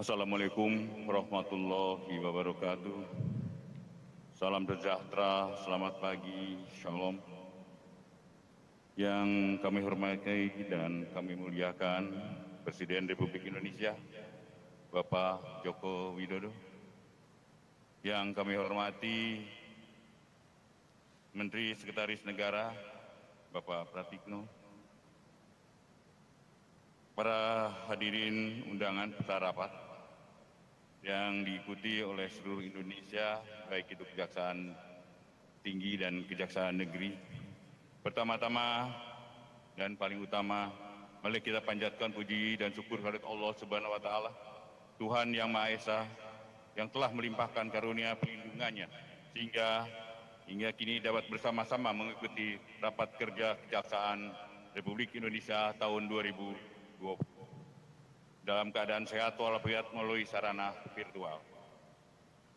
Assalamualaikum warahmatullahi wabarakatuh. Salam sejahtera, selamat pagi, shalom. Yang kami hormati dan kami muliakan Presiden Republik Indonesia, Bapak Joko Widodo. Yang kami hormati Menteri Sekretaris Negara, Bapak Pratikno. Para hadirin undangan peserta rapat yang diikuti oleh seluruh Indonesia, baik itu Kejaksaan Tinggi dan Kejaksaan Negeri. Pertama-tama dan paling utama, mari kita panjatkan puji dan syukur kehadirat Allah Subhanahu wa Ta'ala, Tuhan Yang Maha Esa, yang telah melimpahkan karunia perlindungannya sehingga hingga kini dapat bersama-sama mengikuti rapat kerja Kejaksaan Republik Indonesia tahun 2020 dalam keadaan sehat walafiat melalui sarana virtual.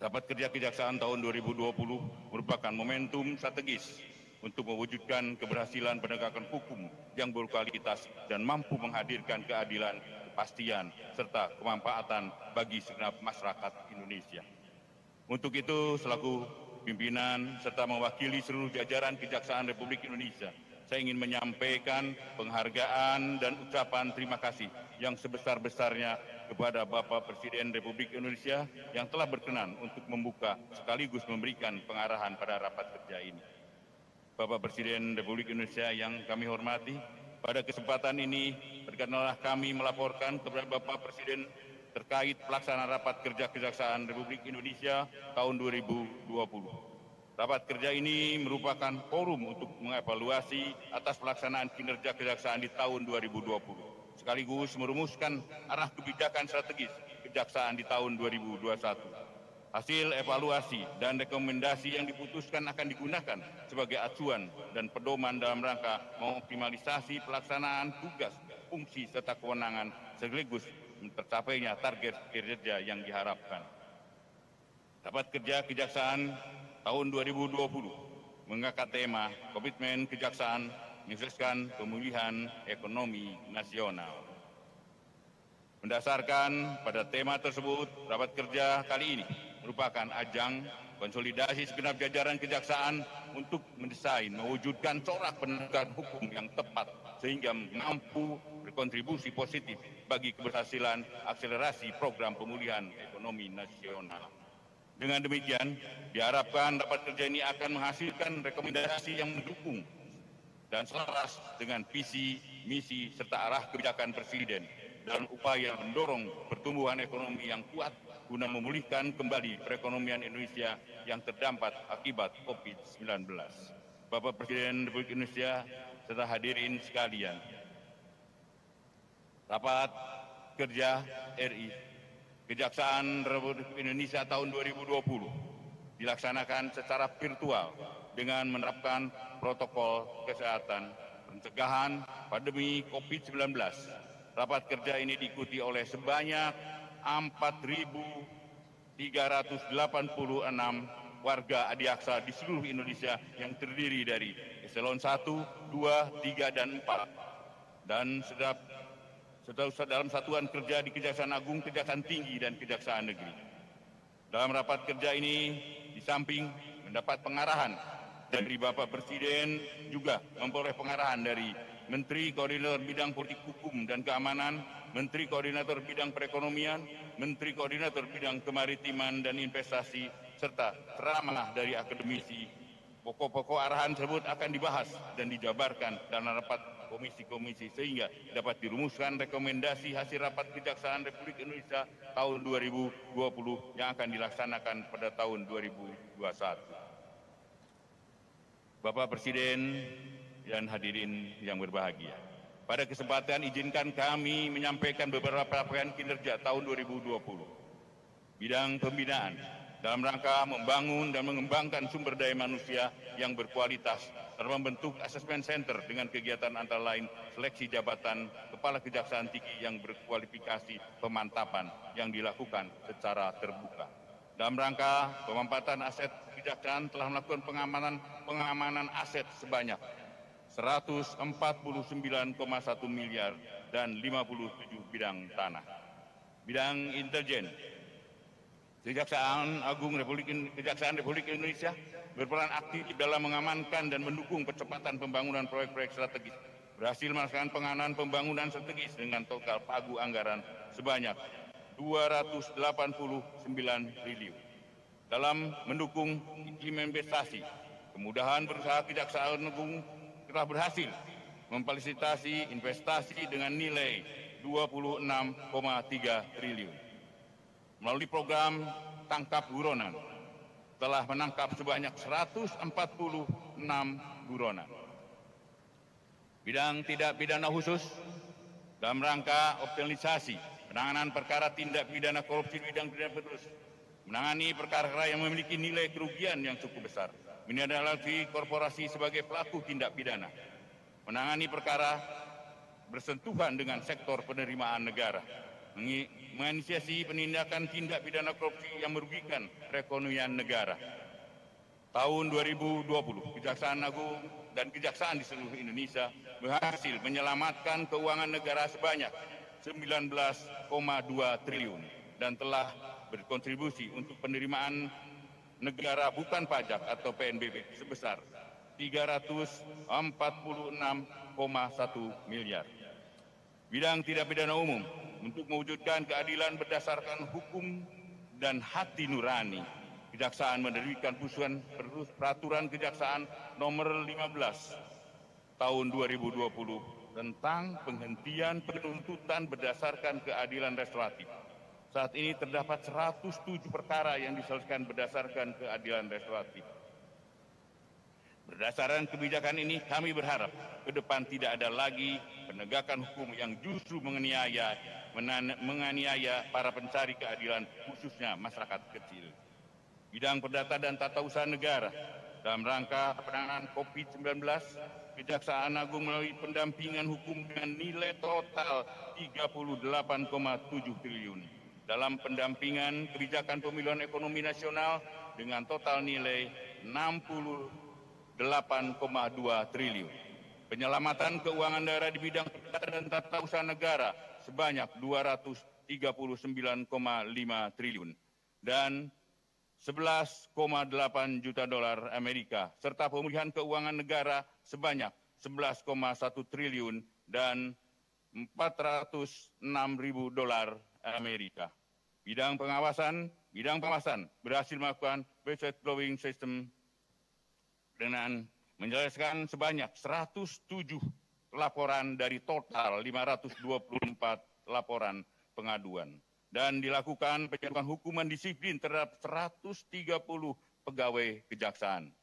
Rapat kerja Kejaksaan tahun 2020 merupakan momentum strategis untuk mewujudkan keberhasilan penegakan hukum yang berkualitas dan mampu menghadirkan keadilan, kepastian, serta kemanfaatan bagi segenap masyarakat Indonesia. Untuk itu, selaku pimpinan serta mewakili seluruh jajaran Kejaksaan Republik Indonesia, saya ingin menyampaikan penghargaan dan ucapan terima kasih yang sebesar-besarnya kepada Bapak Presiden Republik Indonesia yang telah berkenan untuk membuka sekaligus memberikan pengarahan pada rapat kerja ini. Bapak Presiden Republik Indonesia yang kami hormati, pada kesempatan ini berkenanlah kami melaporkan kepada Bapak Presiden terkait pelaksanaan rapat kerja Kejaksaan Republik Indonesia tahun 2020. Rapat kerja ini merupakan forum untuk mengevaluasi atas pelaksanaan kinerja Kejaksaan di tahun 2020, sekaligus merumuskan arah kebijakan strategis Kejaksaan di tahun 2021. Hasil evaluasi dan rekomendasi yang diputuskan akan digunakan sebagai acuan dan pedoman dalam rangka mengoptimalisasi pelaksanaan tugas, fungsi, serta kewenangan sekaligus tercapainya target kinerja yang diharapkan. Rapat kerja Kejaksaan tahun 2020 mengangkat tema komitmen Kejaksaan menyukseskan pemulihan ekonomi nasional. Berdasarkan pada tema tersebut, rapat kerja kali ini merupakan ajang konsolidasi segenap jajaran Kejaksaan untuk mendesain, mewujudkan corak penegakan hukum yang tepat sehingga mampu berkontribusi positif bagi keberhasilan akselerasi program pemulihan ekonomi nasional. Dengan demikian, diharapkan rapat kerja ini akan menghasilkan rekomendasi yang mendukung dan selaras dengan visi, misi, serta arah kebijakan Presiden dalam upaya mendorong pertumbuhan ekonomi yang kuat guna memulihkan kembali perekonomian Indonesia yang terdampak akibat COVID-19. Bapak Presiden Republik Indonesia serta hadirin sekalian, rapat kerja RI Kejaksaan Republik Indonesia tahun 2020 dilaksanakan secara virtual dengan menerapkan protokol kesehatan pencegahan pandemi COVID-19. Rapat kerja ini diikuti oleh sebanyak 4.386 warga adiaksa di seluruh Indonesia yang terdiri dari eselon 1, 2, 3, dan 4. Dan dalam satuan kerja di Kejaksaan Agung, Kejaksaan Tinggi, dan Kejaksaan Negeri. Dalam rapat kerja ini, di samping mendapat pengarahan dari Bapak Presiden, juga memperoleh pengarahan dari Menteri Koordinator Bidang Politik Hukum dan Keamanan, Menteri Koordinator Bidang Perekonomian, Menteri Koordinator Bidang Kemaritiman dan Investasi, serta ceramah dari akademisi. Pokok-pokok arahan tersebut akan dibahas dan dijabarkan dalam rapat komisi-komisi sehingga dapat dirumuskan rekomendasi hasil rapat Kejaksaan Republik Indonesia tahun 2020 yang akan dilaksanakan pada tahun 2021. Bapak Presiden dan hadirin yang berbahagia, pada kesempatan izinkan kami menyampaikan beberapa capaian kinerja tahun 2020. Bidang pembinaan dalam rangka membangun dan mengembangkan sumber daya manusia yang berkualitas serta membentuk assessment center dengan kegiatan antara lain seleksi jabatan kepala Kejaksaan Tinggi yang berkualifikasi pemantapan yang dilakukan secara terbuka. Dalam rangka pemanfaatan aset Kejaksaan telah melakukan pengamanan aset sebanyak 149,1 miliar dan 57 bidang tanah. bidang intelijen. Kejaksaan Republik Indonesia berperan aktif dalam mengamankan dan mendukung percepatan pembangunan proyek-proyek strategis. Berhasil melaksanakan penanganan pembangunan strategis dengan total pagu anggaran sebanyak 289 triliun. Dalam mendukung iklim investasi, kemudahan berusaha Kejaksaan Agung telah berhasil memfasilitasi investasi dengan nilai 26,3 triliun. Melalui program tangkap buronan, telah menangkap sebanyak 146 buronan. Bidang tindak pidana khusus dalam rangka optimalisasi penanganan perkara tindak pidana korupsi di bidang pidana terus, menangani perkara yang memiliki nilai kerugian yang cukup besar, menindaklanjuti korporasi sebagai pelaku tindak pidana, menangani perkara bersentuhan dengan sektor penerimaan negara, menginisiasi penindakan tindak pidana korupsi yang merugikan perekonomian negara. Tahun 2020, Kejaksaan Agung dan kejaksaan di seluruh Indonesia berhasil menyelamatkan keuangan negara sebanyak 19,2 triliun dan telah berkontribusi untuk penerimaan negara bukan pajak atau PNBP sebesar 346,1 miliar. Bidang tindak pidana umum untuk mewujudkan keadilan berdasarkan hukum dan hati nurani, Kejaksaan menerbitkan peraturan Kejaksaan nomor 15 tahun 2020 tentang penghentian penuntutan berdasarkan keadilan restoratif. Saat ini terdapat 107 perkara yang diselesaikan berdasarkan keadilan restoratif. Berdasarkan kebijakan ini, kami berharap ke depan tidak ada lagi penegakan hukum yang justru menganiaya para pencari keadilan, khususnya masyarakat kecil. Bidang perdata dan tata usaha negara dalam rangka penanganan COVID-19, Kejaksaan Agung melalui pendampingan hukum dengan nilai total 38,7 triliun. Dalam pendampingan kebijakan pemulihan ekonomi nasional dengan total nilai 68,2 triliun. Penyelamatan keuangan daerah di bidang perdata dan tata usaha negara sebanyak 239,5 triliun dan 11,8 juta dolar Amerika, serta pemulihan keuangan negara sebanyak 11,1 triliun dan 406.000 dolar Amerika. Bidang pengawasan berhasil melakukan whistleblowing system dengan menyelesaikan sebanyak 107 laporan dari total 524 laporan pengaduan. Dan dilakukan penjatuhan hukuman disiplin terhadap 130 pegawai kejaksaan.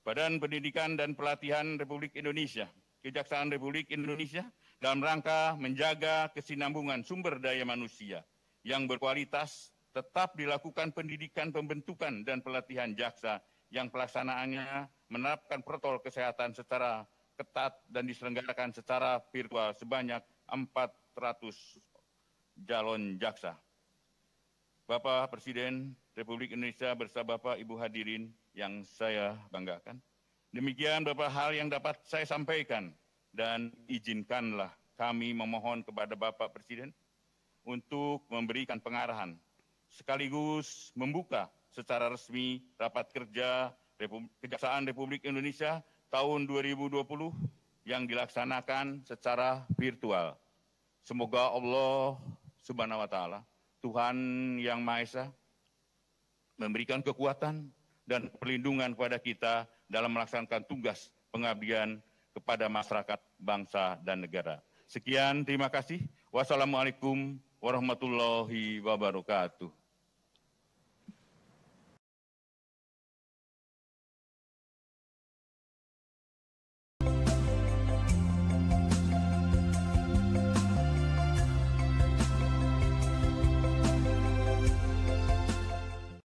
Badan Pendidikan dan Pelatihan Republik Indonesia, Kejaksaan Republik Indonesia dalam rangka menjaga kesinambungan sumber daya manusia yang berkualitas, tetap dilakukan pendidikan pembentukan dan pelatihan jaksa yang pelaksanaannya menerapkan protokol kesehatan secara ketat dan diselenggarakan secara virtual sebanyak 400 calon jaksa. Bapak Presiden Republik Indonesia bersama Bapak Ibu hadirin yang saya banggakan. Demikian beberapa hal yang dapat saya sampaikan dan izinkanlah kami memohon kepada Bapak Presiden untuk memberikan pengarahan sekaligus membuka secara resmi rapat kerja Kejaksaan Republik Indonesia tahun 2020 yang dilaksanakan secara virtual. Semoga Allah Subhanahu wa Ta'ala, Tuhan yang Maha Esa, memberikan kekuatan dan perlindungan kepada kita dalam melaksanakan tugas pengabdian kepada masyarakat, bangsa, dan negara. Sekian, terima kasih. Wassalamualaikum warahmatullahi wabarakatuh.